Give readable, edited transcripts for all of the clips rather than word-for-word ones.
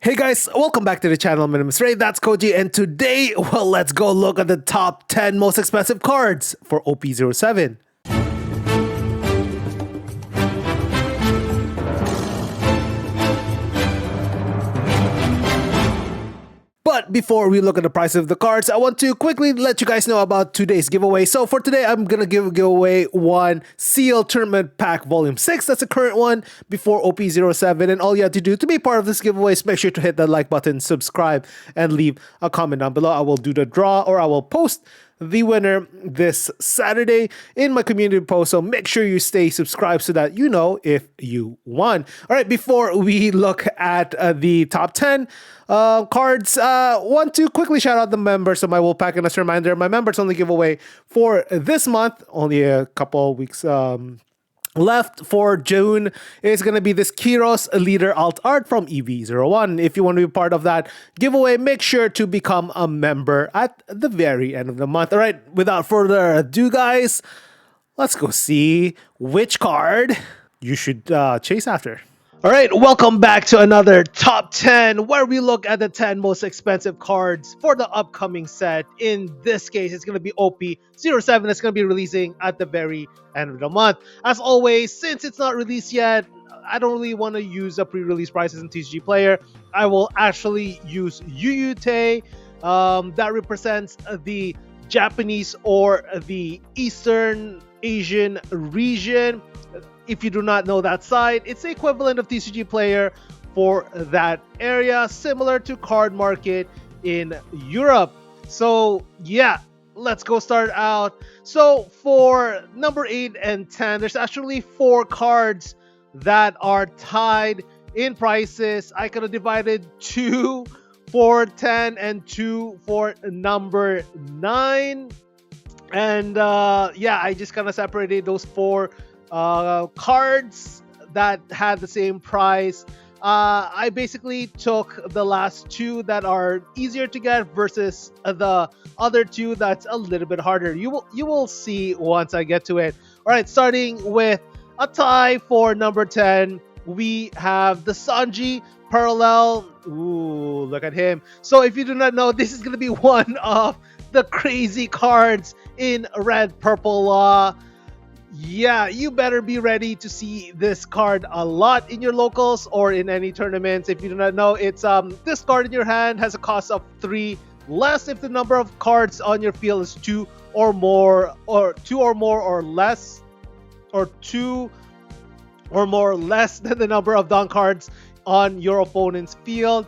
Hey guys, welcome back to the channel. My name is Ray, that's Koji, and today, well, let's go look at the top 10 most expensive cards for OP-07. But before we look at the price of the cards, I want to quickly let you guys know about today's giveaway. So for today, I'm going to give away one Seal Tournament Pack Volume 6. That's the current one before OP-07. And all you have to do to be part of this giveaway is make sure to hit the like button, subscribe, and leave a comment down below. I will do the draw, or I will post the winner this Saturday in my community post. So make sure you stay subscribed so that you know if you won. All right, before we look at the top 10 cards, want to quickly shout out the members of my Wolfpack. And as a reminder, my members only giveaway for this month, only a couple weeks left for June, is going to be this Kiros Leader Alt Art from EV01. If you want to be part of that giveaway, make sure to become a member at the very end of the month. All right, without further ado, guys, let's go see which card you should chase after. All right, welcome back to another top 10 where we look at the 10 most expensive cards for the upcoming set. In this case, it's going to be OP-07. That's going to be releasing at the very end of the month. As always, since it's not released yet, I don't really want to use the pre-release prices in TCG Player. I will actually use Yuyute. That represents the Japanese or the Eastern Asian region. If you do not know that site, it's the equivalent of TCG Player for that area, similar to Card Market in Europe. So yeah, let's go start out. So for number 8 and 10, there's actually 4 cards that are tied in prices. I could have divided 2 for 10 and 2 for number 9. And yeah, I just kind of separated those 4 cards that had the same price. I basically took the last 2 that are easier to get versus the other 2 that's a little bit harder. You will see once I get to it. All right, starting with a tie for number 10, we have the Sanji Parallel. Ooh, look at him. So if you do not know, this is going to be one of the crazy cards in Red Purple Law. Yeah, you better be ready to see this card a lot in your locals or in any tournaments. If you do not know, it's this card in your hand has a cost of 3 less if the number of cards on your field is 2 or more, or 2 or more or less, or 2 or more or less than the number of Dawn cards on your opponent's field.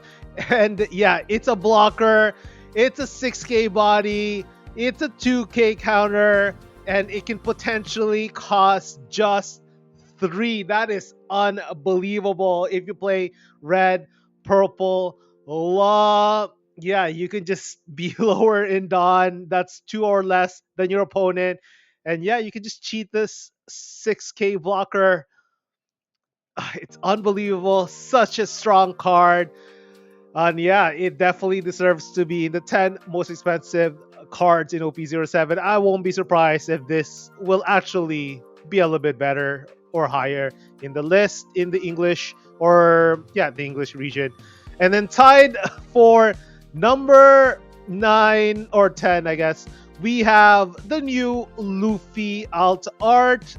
And yeah, it's a blocker, it's a 6k body, it's a 2k counter, and it can potentially cost just 3. That is unbelievable. If you play Red Purple Law, yeah, you can just be lower in Dawn. That's 2 or less than your opponent. And yeah, you can just cheat this 6k blocker. It's unbelievable. Such a strong card. And yeah, it definitely deserves to be in the 10 most expensive cards in OP-07. I won't be surprised if this will actually be a little bit better or higher in the list in the English, or yeah, the English region. And then tied for number 9 or 10, I guess, we have the new Luffy Alt Art.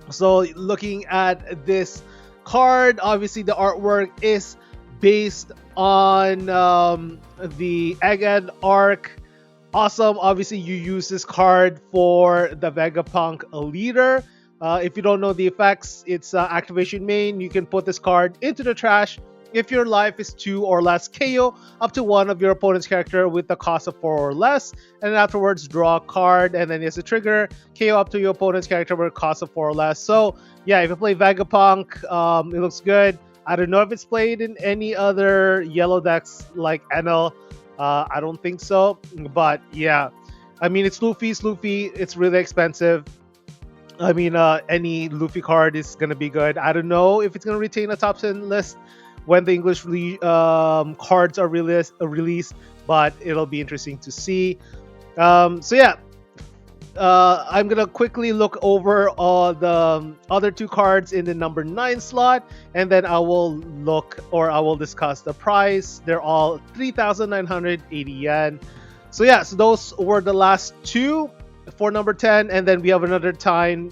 So looking at this card, obviously the artwork is based on the Egghead arc. Awesome. Obviously, you use this card for the Vegapunk leader. If you don't know the effects, it's activation main. You can put this card into the trash. If your life is 2 or less, KO up to 1 of your opponent's character with the cost of 4 or less. And afterwards, draw a card. And then as a trigger, KO up to your opponent's character with a cost of 4 or less. So yeah, if you play Vegapunk, it looks good. I don't know if it's played in any other yellow decks like NL. I don't think so, but yeah, I mean, it's Luffy. It's really expensive. I mean, any Luffy card is gonna be good. I don't know if it's gonna retain a top 10 list when the English cards are released, but it'll be interesting to see. So yeah, I'm gonna quickly look over all the other two cards in the number 9 slot, and then I will discuss the price. They're all 3,980 yen. So yeah, so those were the last two for number 10, and then we have another two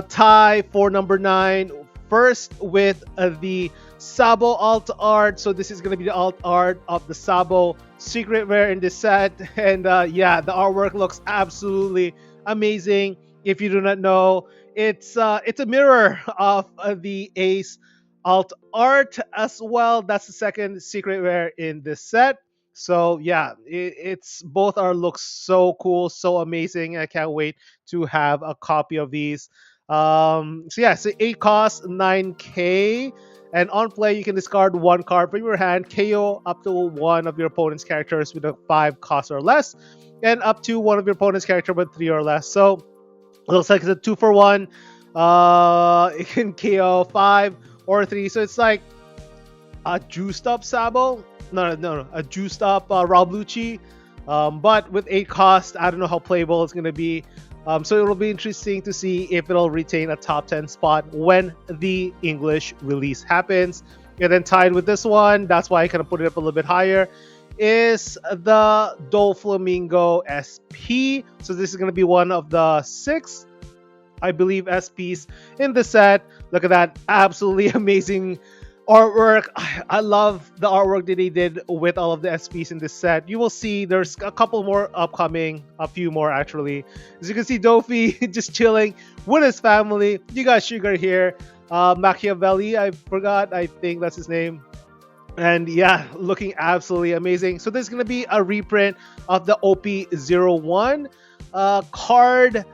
tie for number 9. First with the Sabo alt art. So this is going to be the alt art of the Sabo secret rare in this set. And yeah, the artwork looks absolutely amazing. If you do not know, it's a mirror of the Ace alt art as well. That's the second secret rare in this set. So yeah, it's both are looks so cool, so amazing. I can't wait to have a copy of these. So yeah, so 8 costs 9k, and on play you can discard one card from your hand, KO up to one of your opponent's characters with a 5 cost or less, and up to one of your opponent's character with 3 or less. So it looks like it's a 2 for 1. It can KO 5 or 3, so it's like a juiced up Sabo. No, a juiced up Rob Lucci. But with 8 cost, I don't know how playable it's gonna be. So it'll be interesting to see if it'll retain a top 10 spot when the English release happens. And then tied with this one, that's why I kind of put it up a little bit higher, is the Doflamingo SP. So this is going to be one of the 6, I believe, SPs in the set. Look at that absolutely amazing artwork. I love the artwork that they did with all of the SPs in this set. You will see there's a couple more upcoming, a few more actually. As you can see, Doffy just chilling with his family. You got Sugar here, Machiavelli, I forgot, I think that's his name. And yeah, looking absolutely amazing. So this is going to be a reprint of the OP-01 card.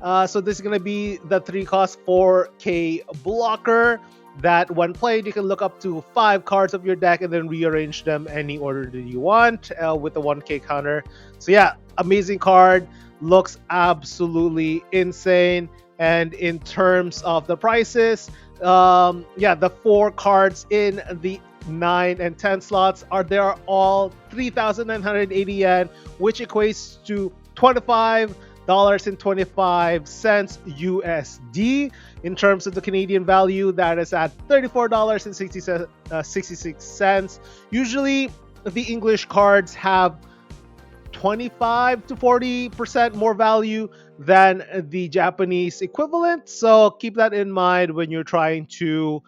So this is going to be the 3 cost 4k blocker that when played you can look up to 5 cards of your deck and then rearrange them any order that you want with the 1k counter. So yeah, amazing card, looks absolutely insane. And in terms of the prices, yeah, the 4 cards in the 9 and 10 slots they are all 3,980 yen, which equates to $25.25 USD. In terms of the Canadian value, that is at $34.66. Usually the English cards have 25 to 40% more value than the Japanese equivalent, so keep that in mind when you're trying to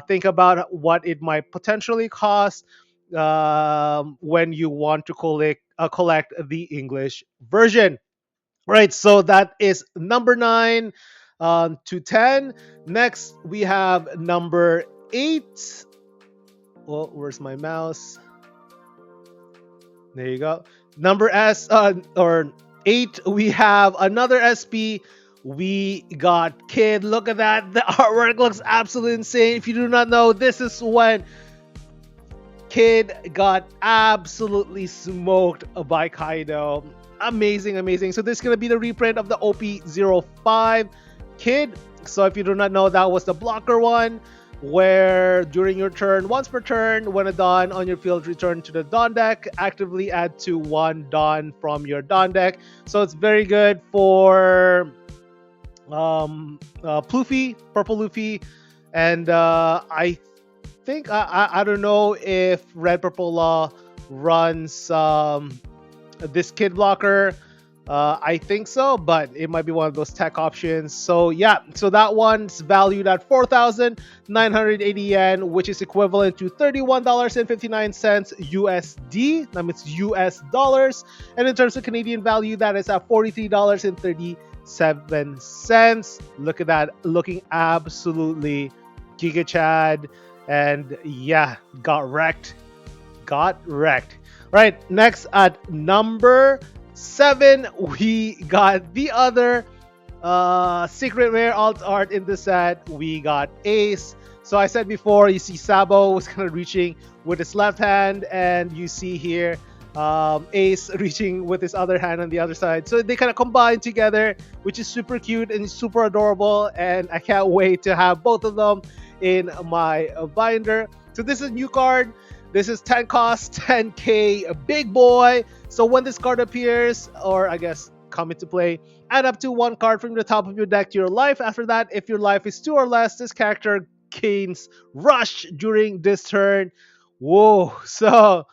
think about what it might potentially cost when you want to collect the English version. Right, so that is number 9 to 10. Next, we have number 8. Oh, where's my mouse? There you go. Number 8, we have another SP. We got Kid. Look at that. The artwork looks absolutely insane. If you do not know, this is when Kid got absolutely smoked by Kaido. Amazing. So this is going to be the reprint of the OP-05 Kid. So if you do not know, that was the blocker one, where during your turn, once per turn, when a Dawn on your field, return to the Dawn deck, actively add to 1 Dawn from your Dawn deck. So it's very good for Pluffy, Purple Luffy, and I think, I don't know if Red Purple Law runs this Kid blocker. I think so, but it might be one of those tech options. So yeah, so that one's valued at 4,980 yen, which is equivalent to $31.59 USD. That means US dollars. And in terms of Canadian value, that is at $43.37. Look at that, looking absolutely Giga Chad. And yeah, got wrecked. Right, next at number 7, we got the other secret rare alt art in the set. We got Ace. So I said before, you see Sabo was kind of reaching with his left hand, and you see here Ace reaching with his other hand on the other side. So they kind of combine together, which is super cute and super adorable, and I can't wait to have both of them in my binder. So this is a new card. This is 10 cost, 10k, a big boy. So when this card appears, or I guess come into play, add up to one card from the top of your deck to your life. After that, if your life is 2 or less, this character gains Rush during this turn. Whoa. So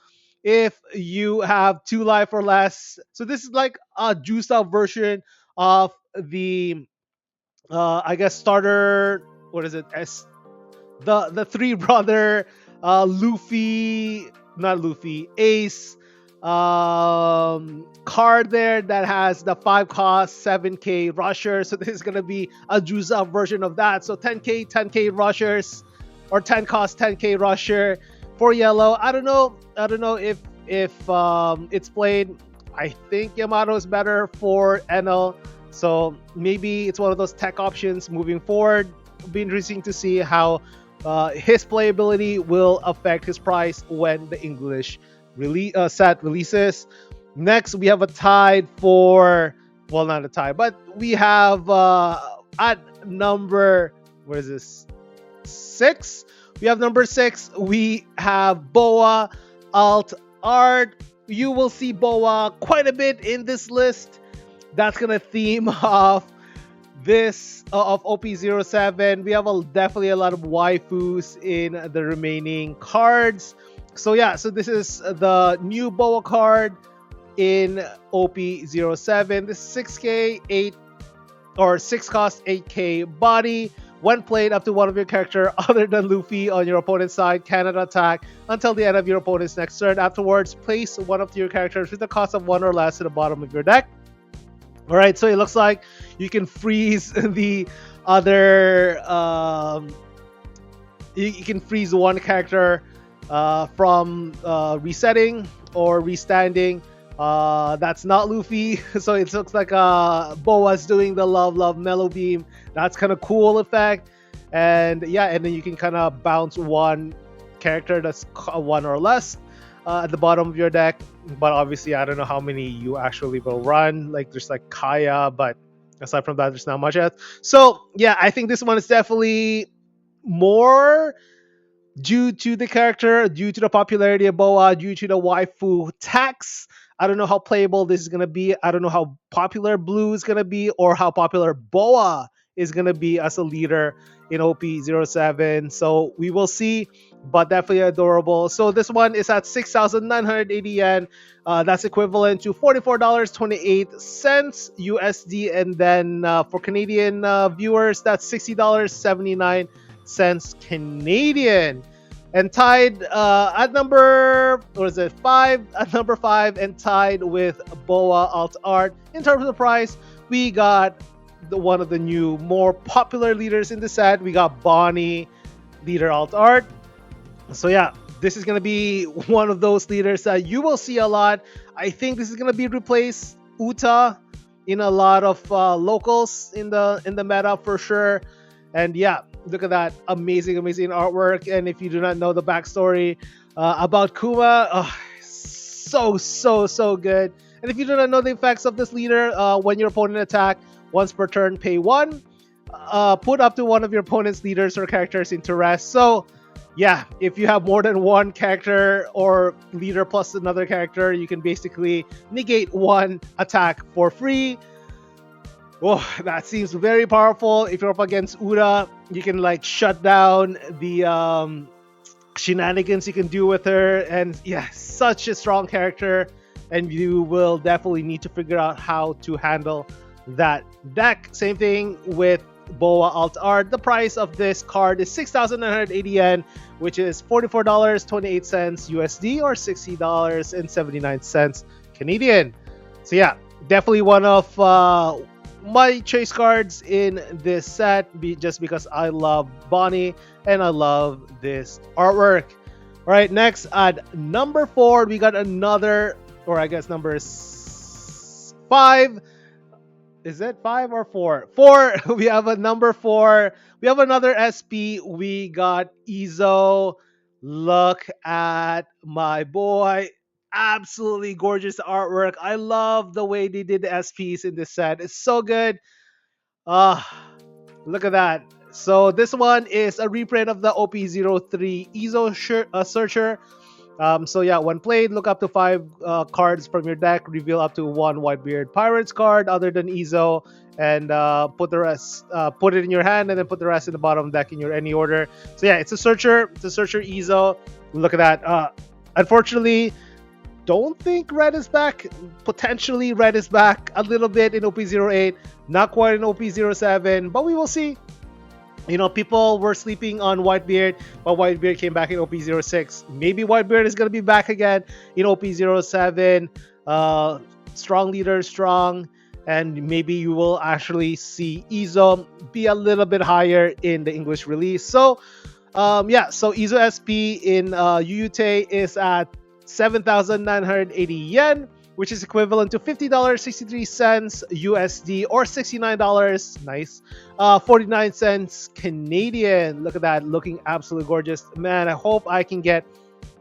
if you have 2 life or less, so this is like a juiced out version of the I guess starter, what is it, the three brother Luffy, not Luffy, Ace card there that has the 5 cost 7k rusher. So this is gonna be a juice up version of that. So 10k rushers, or 10 cost 10k rusher for yellow. I don't know if it's played. I think Yamato is better for NL, so maybe it's one of those tech options moving forward. It'll be interesting to see how his playability will affect his price when the English set releases. Next, we have a tide for, well, not a tie, but we have at number, where is this? 6. We have number 6. We have Boa Alt Art. You will see Boa quite a bit in this list. That's gonna theme of this of OP-07. We have definitely a lot of waifus in the remaining cards. So yeah, so this is the new Boa card in OP-07. This is 6k, 8 or 6 cost 8k body. When played, up to one of your character other than Luffy on your opponent's side cannot attack until the end of your opponent's next turn. Afterwards, place one of your characters with the cost of 1 or less to the bottom of your deck. Alright, so it looks like you can freeze the other you can freeze one character from resetting or restanding. That's not Luffy. So it looks like Boa's doing the love mellow beam. That's kind of cool effect. And yeah, and then you can kind of bounce one character that's 1 or less at the bottom of your deck. But obviously, I don't know how many you actually will run. Like there's like Kaya, but aside from that, there's not much else. So yeah, I think this one is definitely more due to the character, due to the popularity of Boa, due to the waifu tax. I don't know how playable this is going to be. I don't know how popular Blue is going to be, or how popular Boa is going to be as a leader in OP-07. So we will see, but definitely adorable. So this one is at 6,980 yen. That's equivalent to $44.28 USD. And then for Canadian viewers, that's $60.79 Canadian. And tied at number, what is it, 5? At number 5, and tied with Boa Alt Art. In terms of the price, we got one of the new, more popular leaders in the set. We got Bonnie, leader Alt Art. So yeah, this is gonna be one of those leaders that you will see a lot. I think this is gonna be replace Uta in a lot of locals in the meta for sure. And yeah, look at that amazing artwork. And if you do not know the backstory about Kuma, so good. And if you do not know the effects of this leader, when your opponent attack once per turn, pay 1, put up to one of your opponent's leaders or characters into rest. So yeah, if you have more than one character or leader plus another character, you can basically negate one attack for free. Oh, that seems very powerful. If you're up against Uda, you can like shut down the shenanigans you can do with her. And yeah, such a strong character. And you will definitely need to figure out how to handle that deck. Same thing with Boa Alt Art. The price of this card is 6,980 yen, which is $44.28 USD or $60.79 Canadian. So yeah, definitely one of my chase cards in this set, just because I love Bonnie and I love this artwork. All right, next at number 4, we got another, or I guess number 5. Is it 5 or 4? 4. We have a number 4. We have another SP. We got Izou. Look at my boy. Absolutely gorgeous artwork. I love the way they did the SPs in this set. It's so good. Look at that. So this one is a reprint of the OP-03 Izou Searcher. So yeah, when played, look up to 5 cards from your deck, reveal up to 1 Whitebeard Pirates card other than Izou, and put it in your hand, and then put the rest in the bottom deck in your any order. So yeah, it's a searcher. It's a searcher Izou. Look at that. Unfortunately, don't think red is back. Potentially red is back a little bit in OP-08. Not quite in OP-07, but we will see. You know, people were sleeping on Whitebeard, but Whitebeard came back in OP-06. Maybe Whitebeard is going to be back again in OP-07. Strong leader, strong. And maybe you will actually see Izou be a little bit higher in the English release. So, so Izou SP in UUT is at 7,980 yen, which is equivalent to $50.63 USD or $69. Nice. 49 cents Canadian. Look at that, looking absolutely gorgeous. Man, I hope I can get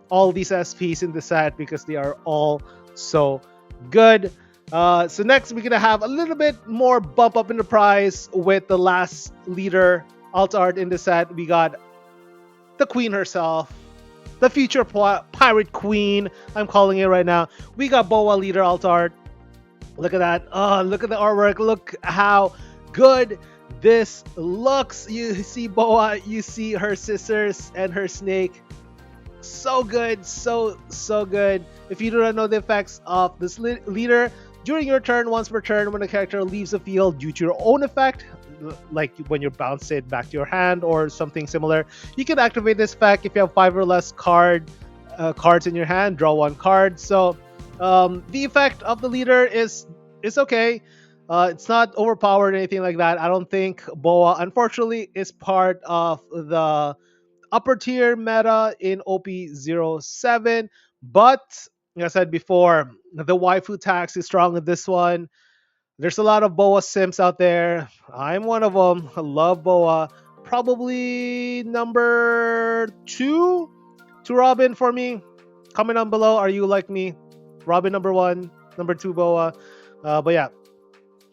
all these SPs in the set because they are all so good. So next we're gonna have a little bit more bump up in the price with the last leader alt art in the set. We got the queen herself, the future pirate queen, I'm calling it right now. We got Boa leader alt art. Look at that. Oh, look at the artwork. Look how good this looks. You see Boa, you see her sisters and her snake. So good, so good. If you do not know the effects of this leader, during your turn, once per turn, when a character leaves the field due to your own effect, like when you bounce it back to your hand or something similar, you can activate this effect if you have 5 or less cards in your hand. Draw 1 card. So the effect of the leader is okay. It's not overpowered or anything like that. I don't think Boa, unfortunately, is part of the upper tier meta in OP-07, but like I said before, the waifu tax is strong in this one. There's a lot of Boa simps out there. I'm one of them. I love Boa. Probably number 2 to Robin for me. Comment down below. Are you like me? Robin number 1, number 2 Boa. But yeah,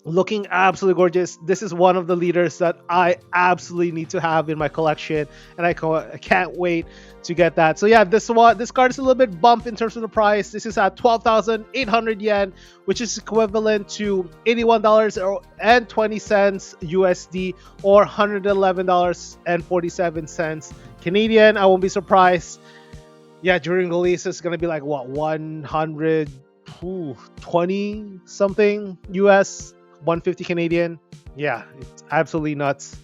looking absolutely gorgeous. This is one of the leaders that I absolutely need to have in my collection, and I can't wait to get that. So yeah, this card is a little bit bumped in terms of the price. This is at 12,800 yen, which is equivalent to $81.20 USD or $111.47 Canadian. I won't be surprised. Yeah, during release it's gonna be like what, 120 something US, 150 Canadian. Yeah, it's absolutely nuts.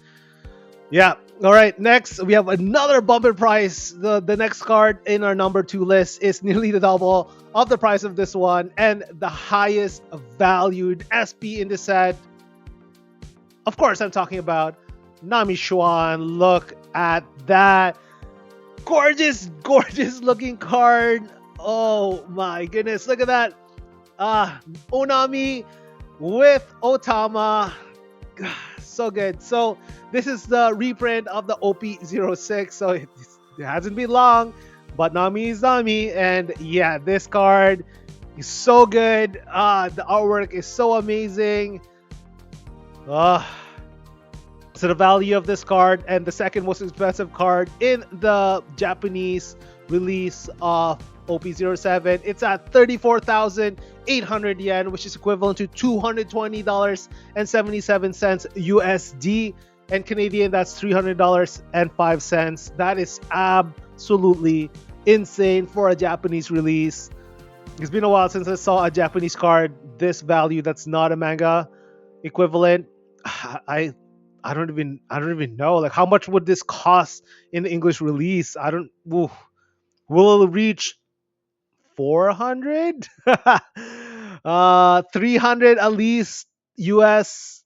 Yeah. All right. Next, we have another bump in price. The next card in our number 2 list is nearly the double of the price of this one and the highest valued SP in the set. Of course, I'm talking about Nami Xuan. Look at that. Gorgeous looking card. Oh my goodness. Look at that. Onami with Otama. So good. So this is the reprint of the OP-06. So it hasn't been long, but Nami is Nami. And yeah, this card is so good. The artwork is so amazing. So the value of this card, and the second most expensive card in the Japanese release of OP-07, it's at 34,800 yen, which is equivalent to $220.77 USD, and Canadian that's $300.05. That is absolutely insane for a Japanese release. It's been a while since I saw a Japanese card this value that's not a manga equivalent. I don't even know, like, how much would this cost in the English release? Will it reach 400? 300 at least US,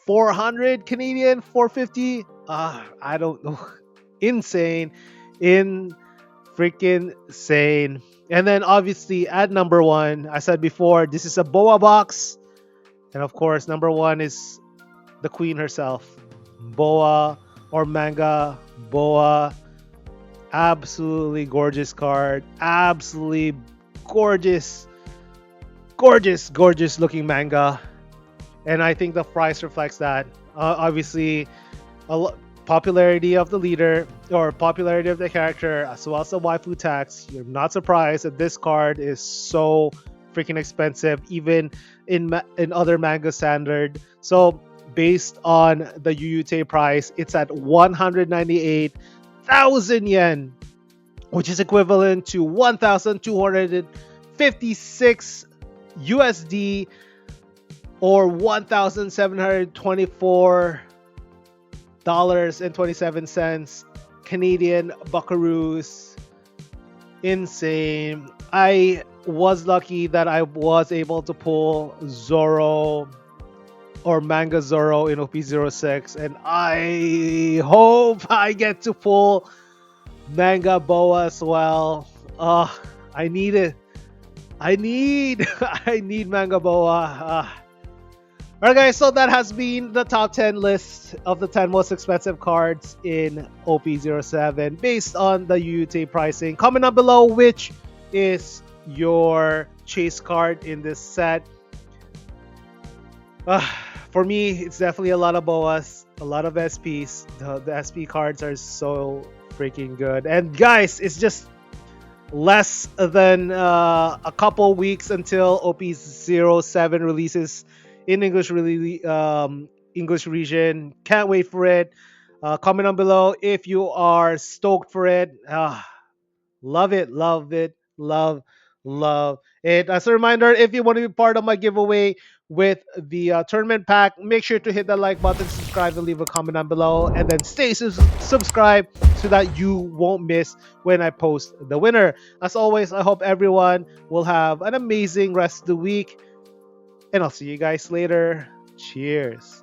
400 Canadian, 450. I don't know. Insane. Freaking insane. And then obviously at number 1, I said before, this is a Boa box. And of course, number 1 is the queen herself. Boa or Manga Boa. Absolutely gorgeous card. Absolutely gorgeous looking manga. And I think the price reflects that. Obviously, popularity of the leader, or popularity of the character, as well as the waifu tax, you're not surprised that this card is so freaking expensive, even in other manga standard. So based on the UUT price, it's at 198,000 yen, which is equivalent to 1,256 USD or $1,724.27 Canadian buckaroos. Insane. I was lucky that I was able to pull Zoro or Manga Zoro in OP-06, and I hope I get to pull Manga Boa as well. I need it. I need I need Manga Boa. Alright guys, so that has been the top 10 list of the 10 most expensive cards in OP-07 based on the UUT pricing. Comment down below which is your chase card in this set. For me, it's definitely a lot of boas, a lot of SPs. The SP cards are so freaking good. And guys, it's just less than a couple weeks until OP-07 releases in English, English region. Can't wait for it. Comment down below if you are stoked for it. Love it, love it, love it. As a reminder, if you want to be part of my giveaway with the tournament pack, make sure to hit that like button, subscribe, and leave a comment down below, and then stay subscribed so that you won't miss when I post the winner. As always, I hope everyone will have an amazing rest of the week, and I'll see you guys later. Cheers.